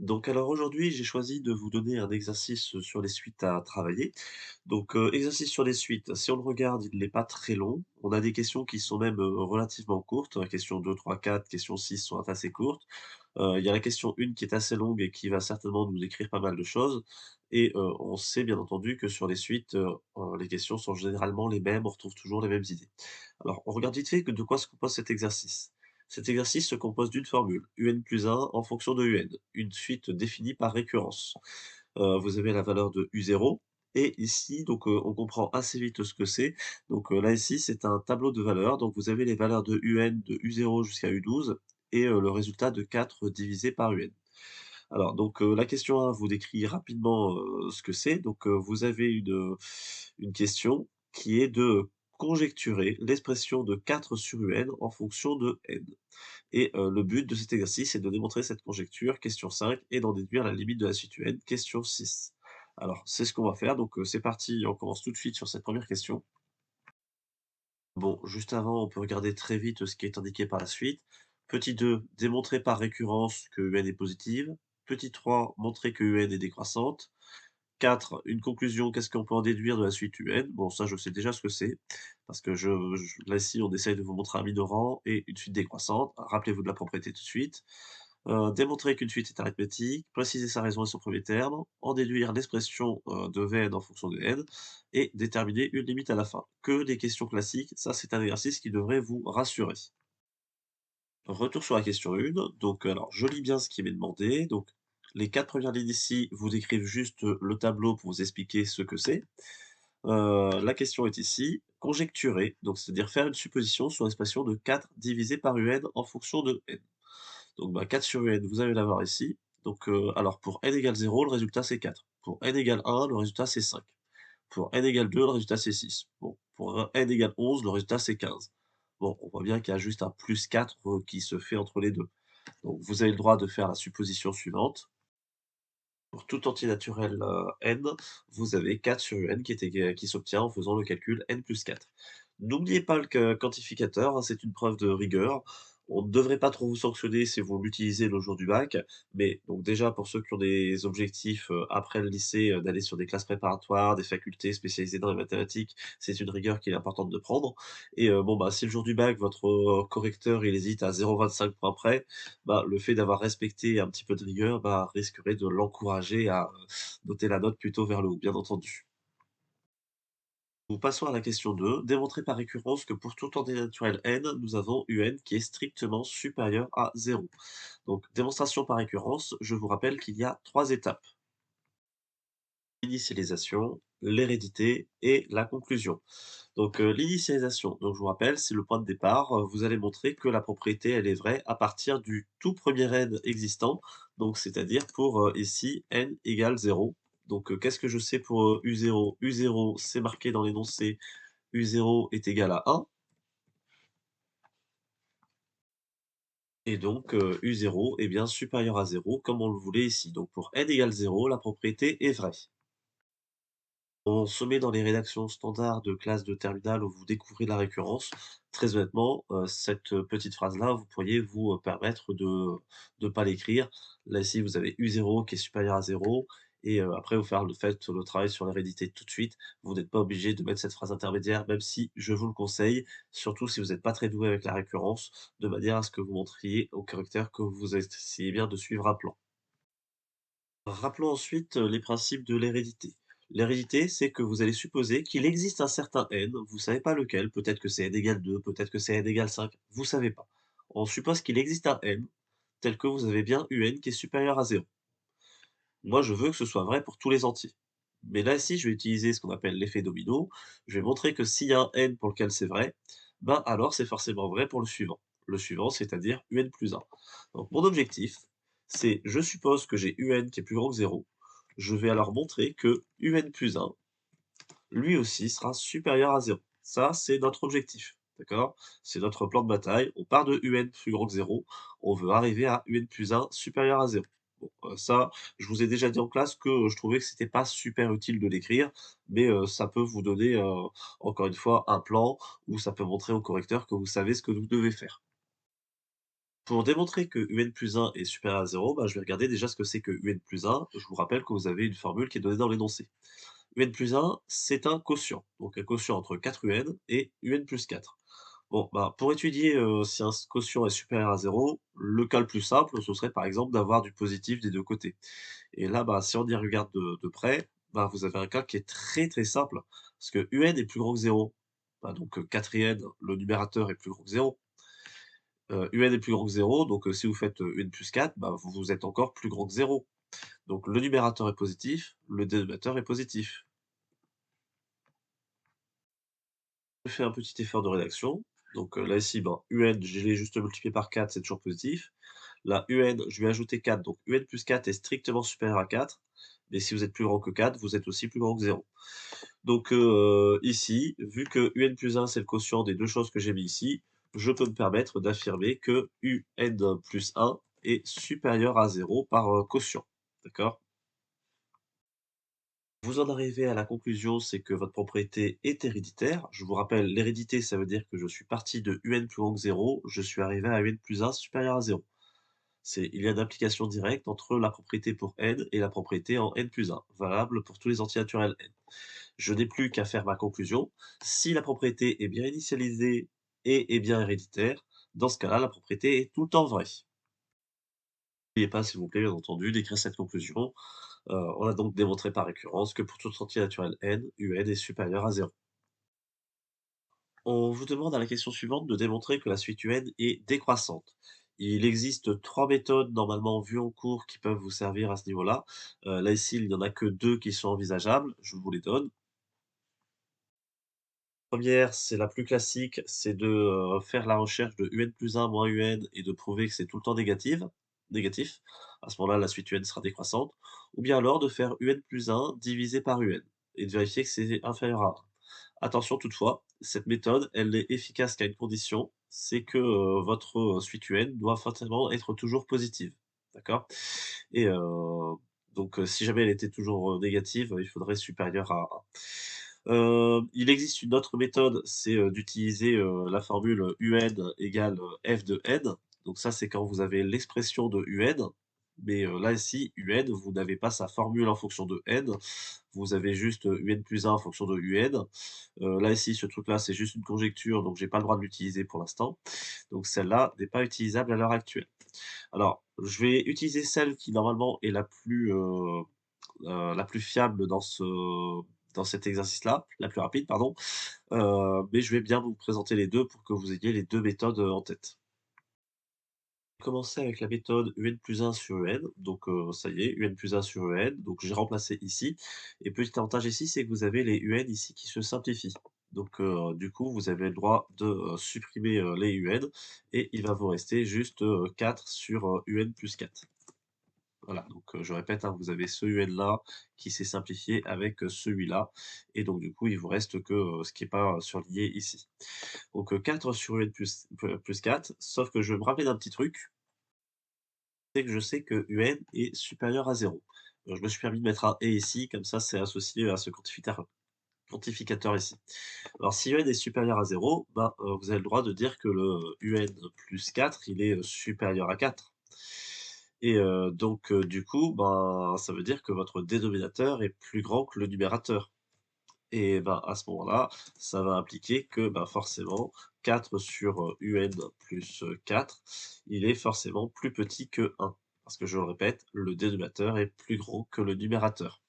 Donc alors aujourd'hui, j'ai choisi de vous donner un exercice sur les suites à travailler. Donc exercice sur les suites, si on le regarde, il n'est pas très long. On a des questions qui sont même, relativement courtes. Question 2, 3, 4, question 6 sont assez courtes. Il y a la question 1 qui est assez longue et qui va certainement nous décrire pas mal de choses et on sait bien entendu que sur les suites, les questions sont généralement les mêmes, on retrouve toujours les mêmes idées. Alors, on regarde vite fait que de quoi se compose cet exercice. Cet exercice se compose d'une formule, un en fonction de un, une suite définie par récurrence. Vous avez la valeur de U0 et ici, donc, on comprend assez vite ce que c'est. Donc, là, ici, c'est un tableau de valeurs. Donc, vous avez les valeurs de UN de U0 jusqu'à U12 et le résultat de 4 divisé par UN. Alors donc, la question 1 vous décrit rapidement, ce que c'est. Donc, vous avez une question qui est de conjecturer l'expression de 4 sur UN en fonction de n et le but de cet exercice est de démontrer cette conjecture, question 5 et d'en déduire la limite de la suite UN, question 6. Alors, c'est ce qu'on va faire, donc c'est parti, on commence tout de suite sur cette première question. Bon, juste avant, on peut regarder très vite ce qui est indiqué par la suite. Petit 2, démontrer par récurrence que UN est positive. Petit 3, montrer que UN est décroissante. 4, une conclusion, qu'est-ce qu'on peut en déduire de la suite UN? Bon, ça, je sais déjà ce que c'est, parce que là, ici, on essaye de vous montrer un minorant et une suite décroissante. Rappelez-vous de la propriété tout de suite. Démontrer qu'une suite est arithmétique, préciser sa raison et son premier terme, en déduire l'expression de Vn en fonction de n, et déterminer une limite à la fin. Que des questions classiques, ça c'est un exercice qui devrait vous rassurer. Retour sur la question 1, donc alors je lis bien ce qui m'est demandé, donc les 4 premières lignes ici vous décrivent juste le tableau pour vous expliquer ce que c'est. La question est ici, conjecturer, donc c'est-à-dire faire une supposition sur l'expression de 4 divisé par un en fonction de n. Donc bah, 4 sur n, vous allez l'avoir ici. Donc alors pour n égale 0, le résultat c'est 4. Pour n égale 1, le résultat c'est 5. Pour n égale 2, le résultat c'est 6. Bon, pour n égale 11, le résultat c'est 15. Bon, on voit bien qu'il y a juste un plus 4 qui se fait entre les deux. Donc vous avez le droit de faire la supposition suivante. Pour tout entier naturel n, vous avez 4 sur n qui s'obtient en faisant le calcul n plus 4. N'oubliez pas le quantificateur, hein, c'est une preuve de rigueur. On ne devrait pas trop vous sanctionner si vous l'utilisez le jour du bac, mais donc déjà pour ceux qui ont des objectifs après le lycée, d'aller sur des classes préparatoires, des facultés spécialisées dans les mathématiques, c'est une rigueur qu'il est importante de prendre. Et bon bah si le jour du bac votre correcteur il hésite à 0,25 points près, bah, le fait d'avoir respecté un petit peu de rigueur, bah, risquerait de l'encourager à, noter la note plutôt vers le haut, bien entendu. Nous passons à la question 2. Démontrer par récurrence que pour tout entier naturel n, nous avons un qui est strictement supérieur à 0. Donc, démonstration par récurrence, je vous rappelle qu'il y a 3 étapes. L'initialisation, l'hérédité et la conclusion. Donc, l'initialisation, donc je vous rappelle, c'est le point de départ. Vous allez montrer que la propriété, elle est vraie à partir du tout premier n existant, donc c'est-à-dire pour, ici n égale 0. Donc, qu'est-ce que je sais pour, U0? U0, c'est marqué dans l'énoncé, U0 est égal à 1 et donc, U0 est bien supérieur à 0 comme on le voulait ici. Donc pour n égale 0, la propriété est vraie. On se met dans les rédactions standards de classe de terminale où vous découvrez la récurrence. Très honnêtement, cette petite phrase-là, vous pourriez vous, permettre de ne pas l'écrire. Là, ici, vous avez U0 qui est supérieur à 0 et après vous faites le travail sur l'hérédité tout de suite. Vous n'êtes pas obligé de mettre cette phrase intermédiaire, même si je vous le conseille, surtout si vous n'êtes pas très doué avec la récurrence, de manière à ce que vous montriez au correcteur que vous essayez bien de suivre un plan. Rappelons ensuite les principes de l'hérédité. L'hérédité, c'est que vous allez supposer qu'il existe un certain n, vous ne savez pas lequel, peut-être que c'est n égale 2, peut-être que c'est n égale 5, vous ne savez pas. On suppose qu'il existe un n, tel que vous avez bien un qui est supérieur à 0. Moi, je veux que ce soit vrai pour tous les entiers. Mais là, ici, je vais utiliser ce qu'on appelle l'effet domino. Je vais montrer que s'il y a un n pour lequel c'est vrai, ben alors c'est forcément vrai pour le suivant. Le suivant, c'est-à-dire un plus 1. Donc mon objectif, c'est je suppose que j'ai un qui est plus grand que 0. Je vais alors montrer que un plus 1, lui aussi, sera supérieur à 0. Ça, c'est notre objectif. D'accord? C'est notre plan de bataille. On part de un plus grand que 0. On veut arriver à un plus 1 supérieur à 0. Bon, ça, je vous ai déjà dit en classe que je trouvais que c'était pas super utile de l'écrire, mais ça peut vous donner, encore une fois, un plan ou ça peut montrer au correcteur que vous savez ce que vous devez faire. Pour démontrer que un plus 1 est supérieur à 0, bah, je vais regarder déjà ce que c'est que un plus 1. Je vous rappelle que vous avez une formule qui est donnée dans l'énoncé. Un plus 1, c'est un quotient, donc un quotient entre 4 un et un plus 4. Bon, bah, pour étudier si un quotient est supérieur à 0, le cas le plus simple, ce serait par exemple d'avoir du positif des deux côtés. Et là, bah, si on y regarde de près, bah, vous avez un cas qui est très très simple, parce que un est plus grand que 0. Bah, donc 4 le numérateur est plus grand que 0. Un est plus grand que 0, donc si vous faites un plus 4, bah, vous êtes encore plus grand que 0. Donc le numérateur est positif, le dénominateur est positif. Je fais un petit effort de rédaction. Donc là ici, ben, je l'ai juste multiplié par 4, c'est toujours positif. Là, je vais ajouter 4, donc plus 4 est strictement supérieur à 4. Mais si vous êtes plus grand que 4, vous êtes aussi plus grand que 0. Donc ici, vu que plus 1 c'est le quotient des deux choses que j'ai mis ici, je peux me permettre d'affirmer que plus 1 est supérieur à 0 par quotient. D'accord? Vous en arrivez à la conclusion, c'est que votre propriété est héréditaire. Je vous rappelle, l'hérédité, ça veut dire que je suis parti de plus grand que 0, je suis arrivé à plus 1 supérieur à 0. Il y a une implication directe entre la propriété pour n et la propriété en n plus 1, valable pour tous les entiers naturels n. Je n'ai plus qu'à faire ma conclusion. Si la propriété est bien initialisée et est bien héréditaire, dans ce cas-là, la propriété est tout le temps vraie. N'oubliez pas, s'il vous plaît, bien entendu, d'écrire cette conclusion. On a donc démontré par récurrence que pour tout entier naturel n, un est supérieur à 0. On vous demande à la question suivante de démontrer que la suite un est décroissante. Il existe 3 méthodes normalement vues en cours qui peuvent vous servir à ce niveau-là. Là ici, il n'y en a que 2 qui sont envisageables, je vous les donne. Première, c'est la plus classique, c'est de, faire la recherche de un plus 1 moins un et de prouver que c'est tout le temps négatif. À ce moment-là, la suite un sera décroissante. Ou bien alors de faire un plus 1 divisé par un et de vérifier que c'est inférieur à 1. Attention toutefois, cette méthode, elle est efficace qu'à une condition, c'est que, votre, suite un doit forcément être toujours positive. D'accord? Et donc si jamais elle était toujours, négative, il faudrait supérieur à 1. Il existe une autre méthode, c'est, d'utiliser, la formule, un égale, f de n. Donc ça, c'est quand vous avez l'expression de un, mais, là ici, un, vous n'avez pas sa formule en fonction de n, vous avez juste, un plus 1 en fonction de un. Là ici, ce truc-là, c'est juste une conjecture, donc j'ai pas le droit de l'utiliser pour l'instant. Donc celle-là n'est pas utilisable à l'heure actuelle. Alors, je vais utiliser celle qui normalement est la plus fiable dans cet exercice-là, la plus rapide pardon, mais je vais bien vous présenter les 2 pour que vous ayez les 2 méthodes, en tête. Commencer avec la méthode un plus 1 sur un, donc ça y est, un plus 1 sur un, donc j'ai remplacé ici et petit avantage ici, c'est que vous avez les un ici qui se simplifient. Donc du coup, vous avez le droit de, supprimer, les un et il va vous rester juste, 4 sur, un plus 4. Voilà, donc je répète, hein, vous avez ce un-là qui s'est simplifié avec, celui-là et donc du coup, il vous reste que, ce qui est pas surligné ici. Donc 4 sur plus 4, sauf que je vais me rappeler d'un petit truc, c'est que je sais que un est supérieur à 0. Je me suis permis de mettre un et ici, comme ça c'est associé à ce quantificateur ici. Alors si un est supérieur à 0, ben, vous avez le droit de dire que le un plus 4, il est, supérieur à 4. Et donc du coup, ben, ça veut dire que votre dénominateur est plus grand que le numérateur. Et ben, à ce moment-là, ça va impliquer que, ben, forcément 4 sur, un plus, 4, il est forcément plus petit que 1. Parce que je le répète, le dénominateur est plus grand que le numérateur.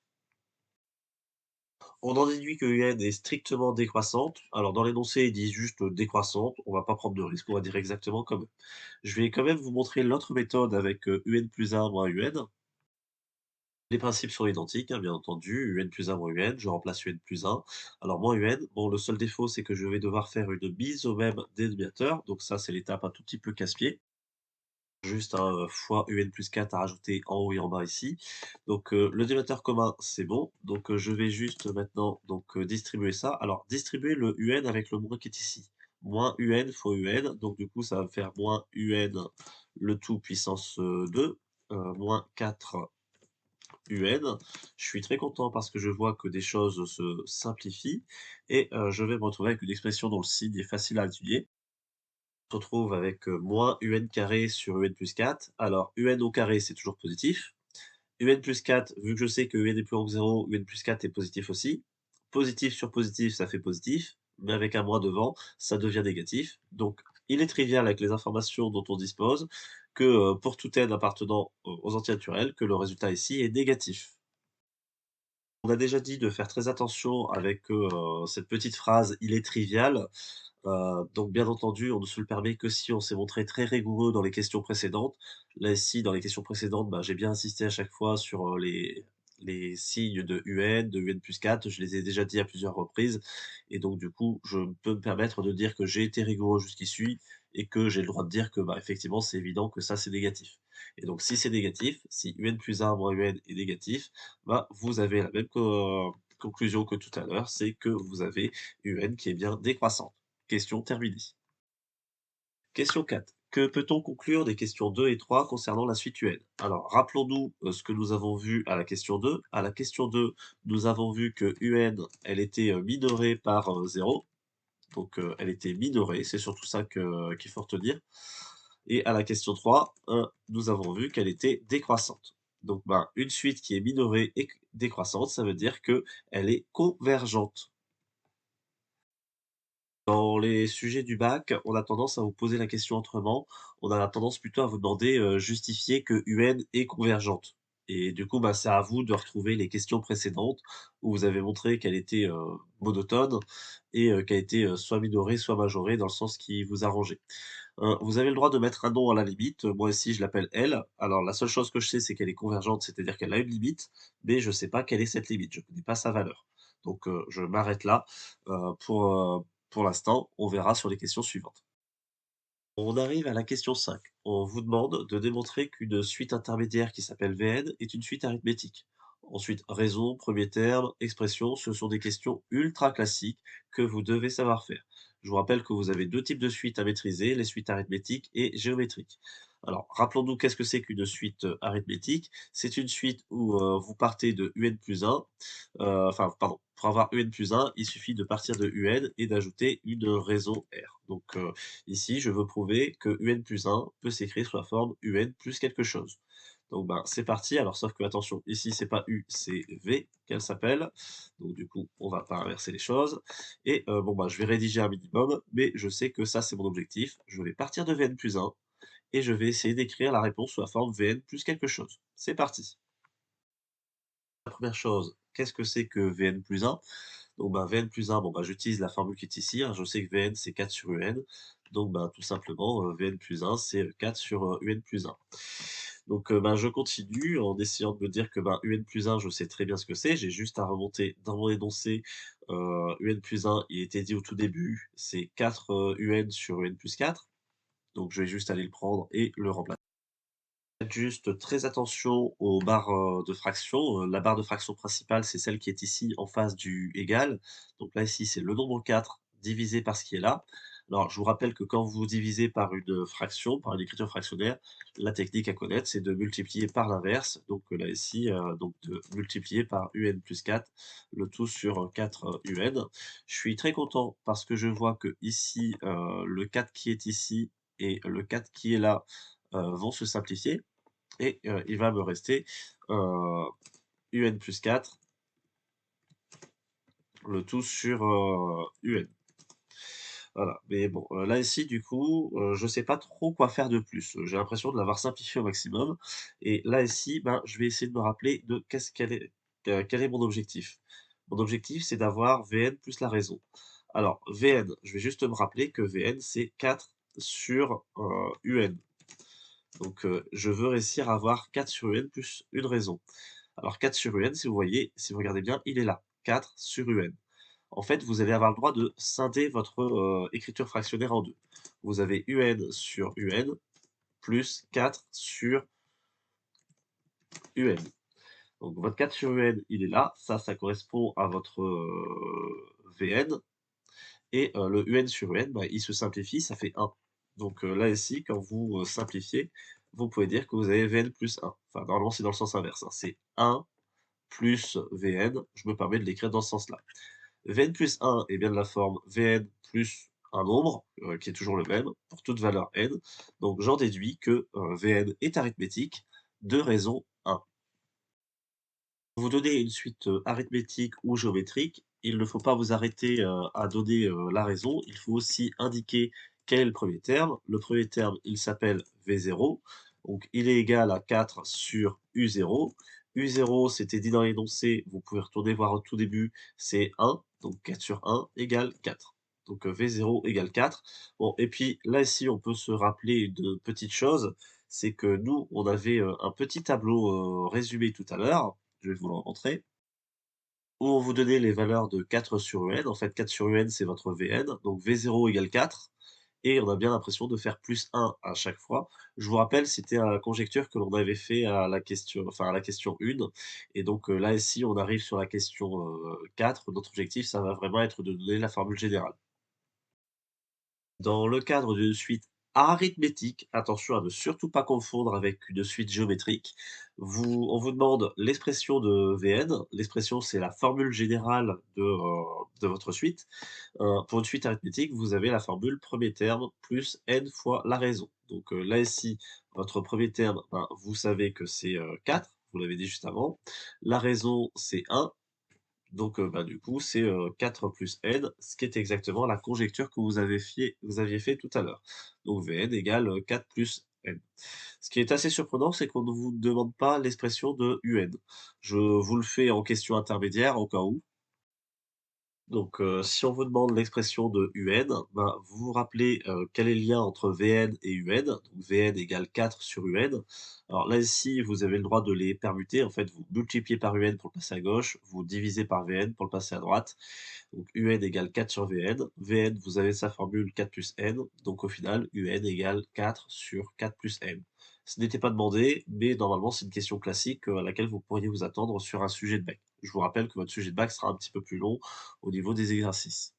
On en déduit que un est strictement décroissante. Alors dans l'énoncé, ils disent juste, décroissante, on va pas prendre de risque, on va dire exactement comme eux. Je vais quand même vous montrer l'autre méthode avec, un plus 1 moins un. Les principes sont identiques, hein, bien entendu, un plus 1 moins un, je remplace un plus 1. Alors moins un, bon le seul défaut c'est que je vais devoir faire une mise au même dénominateur, donc ça c'est l'étape un tout petit peu casse-pied. Juste un, fois un plus 4 à rajouter en haut et en bas ici. Donc le dénominateur commun c'est bon, donc je vais juste maintenant donc distribuer ça. Alors distribuer le un avec le moins qui est ici. Moins un fois un, donc du coup ça va me faire moins un le tout puissance, 2, moins 4 UN. Je suis très content parce que je vois que des choses se simplifient et je vais me retrouver avec une expression dont le signe est facile à étudier. On se retrouve avec moins un carré sur un plus 4. Alors, un au carré, c'est toujours positif. Un plus 4, vu que je sais que un est plus grand que 0, un plus 4 est positif aussi. Positif sur positif, ça fait positif, mais avec un moins devant, ça devient négatif. Donc, il est trivial avec les informations dont on dispose que pour tout n appartenant aux entiers naturels, que le résultat ici est négatif. On a déjà dit de faire très attention avec cette petite phrase «il est trivial». Donc bien entendu, on ne se le permet que si on s'est montré très rigoureux dans les questions précédentes. Là, ici, dans les questions précédentes, bah, j'ai bien insisté à chaque fois sur, les signes de UN, de UN+4. Je les ai déjà dit à plusieurs reprises et donc du coup, je peux me permettre de dire que j'ai été rigoureux jusqu'ici et que j'ai le droit de dire que, bah, effectivement, c'est évident que ça, c'est négatif et donc si c'est négatif, si UN+1 moins UN est négatif, bah, vous avez la même conclusion que tout à l'heure, c'est que vous avez UN qui est bien décroissante. Question terminée. Question 4. Que peut-on conclure des questions 2 et 3 concernant la suite UN? Alors, rappelons-nous ce que nous avons vu à la question 2. À la question 2, nous avons vu que UN, elle était minorée par 0. Donc, elle était minorée. C'est surtout ça qu'il faut retenir. Et à la question 3, nous avons vu qu'elle était décroissante. Donc, ben, une suite qui est minorée et décroissante, ça veut dire qu'elle est convergente. Dans les sujets du bac, on a tendance à vous poser la question autrement. On a tendance plutôt à vous demander, justifier que UN est convergente et du coup, bah, c'est à vous de retrouver les questions précédentes où vous avez montré qu'elle était, monotone et qu'elle était, soit minorée, soit majorée dans le sens qui vous arrangeait. Vous avez le droit de mettre un nom à la limite, moi ici je l'appelle L. Alors la seule chose que je sais, c'est qu'elle est convergente, c'est-à-dire qu'elle a une limite, mais je ne sais pas quelle est cette limite, je ne connais pas sa valeur. Donc je m'arrête là, pour l'instant, on verra sur les questions suivantes. On arrive à la question 5. On vous demande de démontrer qu'une suite intermédiaire qui s'appelle Vn est une suite arithmétique. Ensuite, raison, premier terme, expression, ce sont des questions ultra classiques que vous devez savoir faire. Je vous rappelle que vous avez deux types de suites à maîtriser, les suites arithmétiques et géométriques. Alors, rappelons-nous qu'est-ce que c'est qu'une suite arithmétique. C'est une suite où vous partez de un plus 1. Enfin, pardon, pour avoir un plus 1, il suffit de partir de un et d'ajouter une raison R. Donc, ici, je veux prouver que un plus 1 peut s'écrire sous la forme un plus quelque chose. Donc, ben, c'est parti. Alors, sauf que, attention, ici, c'est pas U, c'est V qu'elle s'appelle. Donc, du coup, on va pas inverser les choses. Et bon, bah, je vais rédiger un minimum, mais je sais que ça, c'est mon objectif. Je vais partir de Vn plus 1 et je vais essayer d'écrire la réponse sous la forme Vn plus quelque chose. C'est parti. La première chose, qu'est-ce que c'est que Vn plus 1? Donc, bah, Vn plus 1, bon, bah, j'utilise la formule qui est ici, hein. Je sais que Vn, c'est 4 sur Un. Donc, bah, tout simplement, Vn plus 1, c'est 4 sur Un plus 1. Donc, bah, je continue en essayant de me dire que bah, Un plus 1, je sais très bien ce que c'est. J'ai juste à remonter dans mon énoncé. Un plus 1, il était dit au tout début, c'est 4 Un sur Un plus 4. Donc, je vais juste aller le prendre et le remplacer. Faites juste très attention aux barres, de fraction. La barre de fraction principale, c'est celle qui est ici en face du égal. Donc là, ici, c'est le nombre 4 divisé par ce qui est là. Alors, je vous rappelle que quand vous divisez par une fraction, par une écriture fractionnaire, la technique à connaître, c'est de multiplier par l'inverse. Donc là, ici, donc de multiplier par un plus 4, le tout sur 4 un. Je suis très content parce que je vois que ici, le 4 qui est ici et le 4 qui est là, vont se simplifier. Et il va me rester, un plus 4, le tout sur, un. Voilà, mais bon, là ici du coup, je sais pas trop quoi faire de plus. J'ai l'impression de l'avoir simplifié au maximum et là ici, ben, je vais essayer de me rappeler de quel est mon objectif. Mon objectif, c'est d'avoir Vn plus la raison. Alors Vn, je vais juste me rappeler que Vn, c'est 4 sur, un. Donc je veux réussir à avoir 4 sur un plus une raison. Alors 4 sur UN, si vous voyez, si vous regardez bien, il est là, 4 sur UN. En fait, vous allez avoir le droit de scinder votre, écriture fractionnaire en 2. Vous avez UN sur UN plus 4 sur UN. Donc votre 4 sur UN, il est là, ça correspond à votre, VN et le UN sur UN, bah, il se simplifie, ça fait 1. Donc là ici, quand vous, simplifiez, vous pouvez dire que vous avez VN plus 1. Enfin, normalement, c'est dans le sens inverse, hein, c'est 1 plus Vn, je me permets de l'écrire dans ce sens-là. Vn plus 1 est bien de la forme Vn plus un nombre, qui est toujours le même pour toute valeur n. Donc j'en déduis que, Vn est arithmétique de raison 1. Pour vous donner une suite, arithmétique ou géométrique, il ne faut pas vous arrêter, à donner, la raison. Il faut aussi indiquer quel est le premier terme. Le premier terme, il s'appelle V0, donc il est égal à 4 sur U0. U0, c'était dit dans l'énoncé, vous pouvez retourner voir au tout début, c'est 1, donc 4 sur 1 égale 4. Donc, V0 égale 4. Bon et puis là, ici, on peut se rappeler une petite chose, c'est que nous, on avait, un petit tableau, résumé tout à l'heure, je vais vous le remontrer, où on vous donnait les valeurs de 4 sur UN. En fait, 4 sur UN, c'est votre Vn, donc V0 égale 4 et on a bien l'impression de faire plus 1 à chaque fois. Je vous rappelle, c'était la conjecture que l'on avait fait à la question enfin à la question 1 et donc là, ici, on arrive sur la question, 4. Notre objectif, ça va vraiment être de donner la formule générale. Dans le cadre d'une suite arithmétique, attention à ne surtout pas confondre avec une suite géométrique. On vous demande l'expression de Vn. L'expression, c'est la formule générale de votre suite. Pour une suite arithmétique, vous avez la formule premier terme plus n fois la raison. Donc là, ici, votre premier terme, ben, vous savez que c'est 4, vous l'avez dit juste avant. La raison, c'est 1. Donc, bah, du coup, c'est, 4 plus n, ce qui est exactement la conjecture que vous aviez fait tout à l'heure. Donc Vn égale, 4 plus n. Ce qui est assez surprenant, c'est qu'on ne vous demande pas l'expression de Un. Je vous le fais en question intermédiaire au cas où. Donc, si on vous demande l'expression de UN, ben, vous vous rappelez, quel est le lien entre Vn et UN. Donc Vn égale 4 sur UN. Alors là, ici, vous avez le droit de les permuter. En fait, vous multipliez par UN pour le passer à gauche, vous divisez par Vn pour le passer à droite. Donc UN égale 4 sur Vn. Vn, vous avez sa formule 4 plus n. Donc au final, UN égale 4 sur 4 plus n. Ce n'était pas demandé, mais normalement, c'est une question classique, à laquelle vous pourriez vous attendre sur un sujet de bac. Je vous rappelle que votre sujet de bac sera un petit peu plus long au niveau des exercices.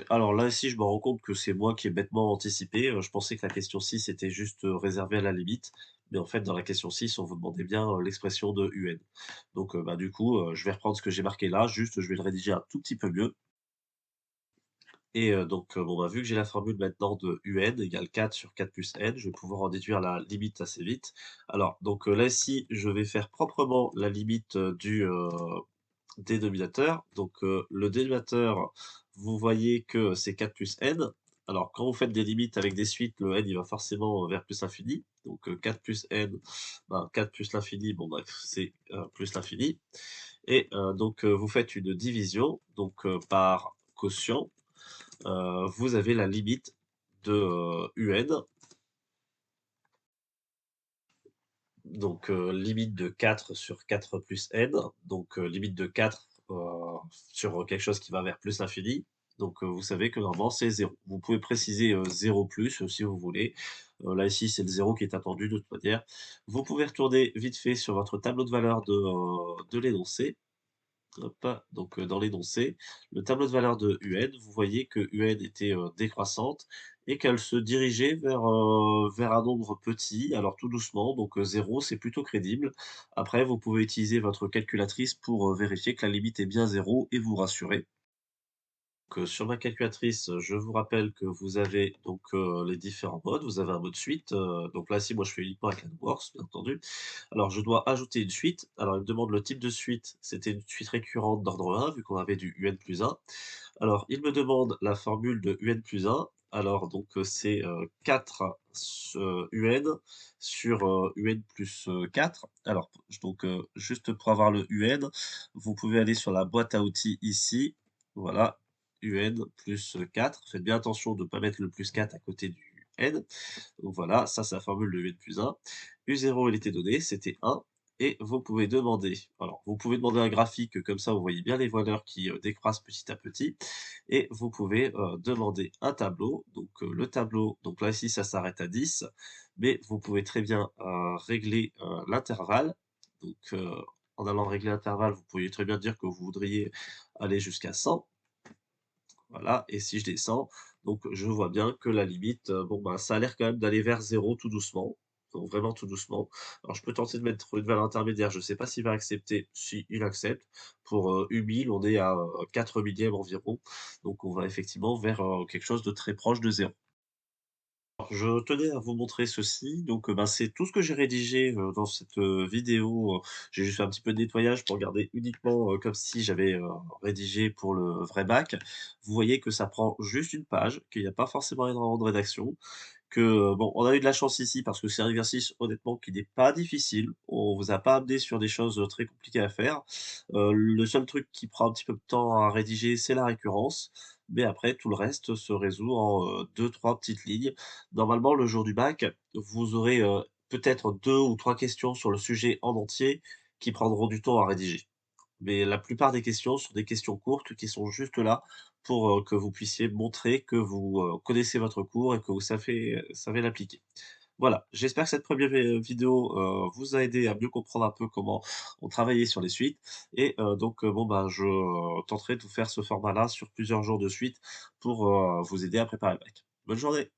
Alors là, ici, je me rends compte que c'est moi qui ai bêtement anticipé, je pensais que la question 6 était juste, réservée à la limite, mais en fait, dans la question 6, on vous demandait bien, l'expression de UN. Donc, bah, du coup, je vais reprendre ce que j'ai marqué là, juste je vais le rédiger un tout petit peu mieux et donc, bon, bah, vu que j'ai la formule maintenant de UN égale 4 sur 4 plus n, je vais pouvoir en déduire la limite assez vite. Alors donc, là, ici, je vais faire proprement la limite, du dénominateur. Donc, le dénominateur, vous voyez que c'est 4 plus n. Alors, quand vous faites des limites avec des suites, le n, il va forcément vers plus l'infini. Donc, 4 plus n, ben, 4 plus l'infini, bon, bref, c'est plus l'infini. Et donc, vous faites une division, donc, par quotient. Vous avez la limite de UN, donc limite de 4 sur 4 plus n, donc limite de 4 sur quelque chose qui va vers plus l'infini. Donc vous savez que normalement c'est 0. Vous pouvez préciser 0 plus si vous voulez. Là ici c'est le 0 qui est attendu de toute manière. Vous pouvez retourner vite fait sur votre tableau de valeur de l'énoncé. Hop, donc dans l'énoncé, le tableau de valeur de UN, vous voyez que UN était, décroissante et qu'elle se dirigeait vers un nombre petit, alors tout doucement, donc 0, c'est plutôt crédible. Après, vous pouvez utiliser votre calculatrice pour, vérifier que la limite est bien 0 et vous rassurer. Donc, sur ma calculatrice, je vous rappelle que vous avez donc, les différents modes. Vous avez un mode suite, donc là, si moi je fais uniquement avec AdWords, bien entendu. Alors je dois ajouter une suite. Alors il me demande le type de suite, c'était une suite récurrente d'ordre 1 vu qu'on avait du UN plus 1. Alors il me demande la formule de UN plus 1. Alors donc, c'est, 4 UN sur, UN plus, 4. Alors donc, juste pour avoir le UN, vous pouvez aller sur la boîte à outils ici, voilà, UN plus, 4. Faites bien attention de ne pas mettre le plus 4 à côté du N. Donc voilà, ça c'est la formule de U plus 1. U0 il était donné, c'était 1 et vous pouvez demander alors vous pouvez demander un graphique, comme ça vous voyez bien les valeurs qui, décroissent petit à petit et vous pouvez, demander un tableau. Donc, le tableau, donc là ici ça s'arrête à 10, mais vous pouvez très bien, régler, l'intervalle. Donc, en allant régler l'intervalle, vous pourriez très bien dire que vous voudriez aller jusqu'à 100. Voilà et si je descends, donc je vois bien que la limite, bon, bah, ça a l'air quand même d'aller vers 0 tout doucement. donc vraiment tout doucement. Alors je peux tenter de mettre une valeur intermédiaire, je ne sais pas s'il va accepter. Si, il accepte. Pour, humile, on est à, 4 millièmes environ, donc on va effectivement vers, quelque chose de très proche de 0. Alors, je tenais à vous montrer ceci, donc, ben, c'est tout ce que j'ai rédigé, dans cette, vidéo, j'ai juste fait un petit peu de nettoyage pour garder uniquement, comme si j'avais, rédigé pour le vrai bac. Vous voyez que ça prend juste une page, qu'il n'y a pas forcément énormément de rédaction, que, bon, on a eu de la chance ici parce que c'est un exercice honnêtement qui n'est pas difficile. On vous a pas amené sur des choses, très compliquées à faire. Le seul truc qui prend un petit peu de temps à rédiger, c'est la récurrence, mais après tout le reste se résout en, 2-3 petites lignes. Normalement, le jour du bac, vous aurez, peut-être 2 ou 3 questions sur le sujet en entier qui prendront du temps à rédiger. Mais la plupart des questions sont des questions courtes qui sont juste là pour, que vous puissiez montrer que vous, connaissez votre cours et que vous savez l'appliquer. Voilà, j'espère que cette première vidéo, vous a aidé à mieux comprendre un peu comment on travaillait sur les suites et donc bon, bah, je tenterai de vous faire ce format-là sur plusieurs jours de suite pour, vous aider à préparer le bac. Bonne journée.